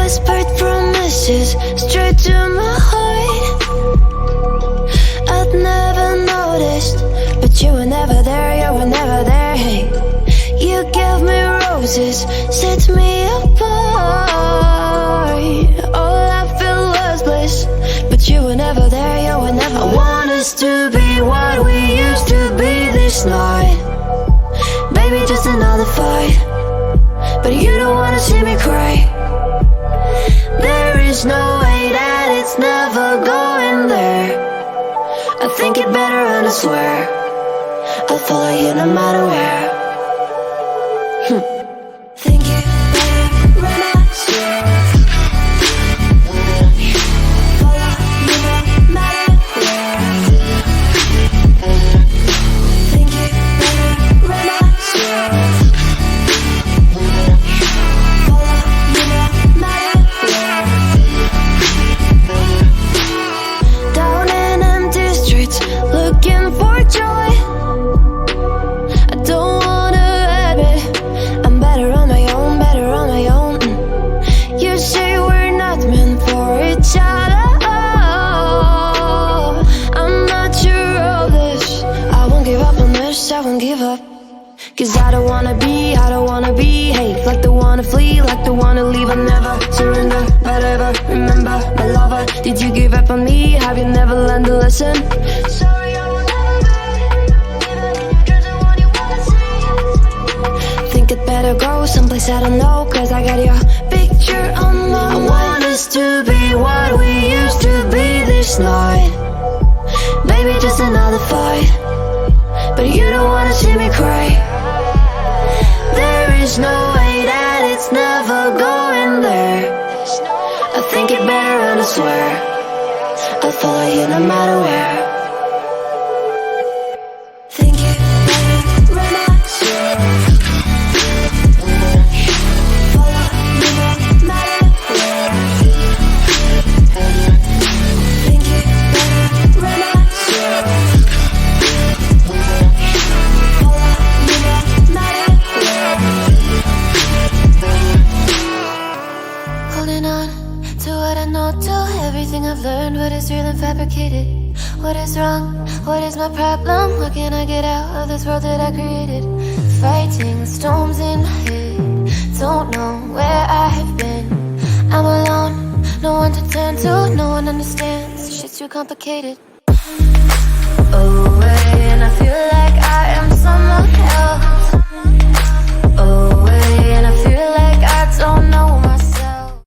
whispered promises straight to my heart. I'd never noticed, but you were never there, you were never there. Hey, you gave me roses, set me apart. All I felt was bliss, but you were never there, you were never there. I want us to be what we used to be this night. Baby, just another fight, but you don't wanna see me cry. There is no way that it's never going there. I think it better and I swear I'll follow you no matter where. Think you better run, I swear. Follow you no matter where. Think you better run, I swear. Follow you no matter where. Down in empty streets, looking for joy. I don't wanna admit I'm better on my own, better on my own. You say we're not meant for each other. I'm not sure of this. I won't give up on this, I won't give up. Cause I don't wanna be, I don't wanna be. Hey, like the one to flee, like the one to leave. I never surrender, but ever remember my lover. Did you give up on me? Have you never learned to listen? Sorry, I will never be. Even in your dreams, the one you wanna see. Think it better go someplace I don't know, cause I got your picture on my mind. I want us to be what we used to be this night. Baby, just another fight, but you don't wanna see me cry. There is no way that it's never going there. I think it better and I swear I'll follow you no matter where. Think you better run, I swear. Follow you no matter where. Think you better run, I swear. Follow you no matter where. Holding on to what I know, to everything I've learned. What is real and fabricated? What is wrong? What is my problem? How can I get out of this world that I created? Fighting storms in my head, don't know where I have been. I'm alone, no one to turn to, no one understands. Shit's too complicated. Oh,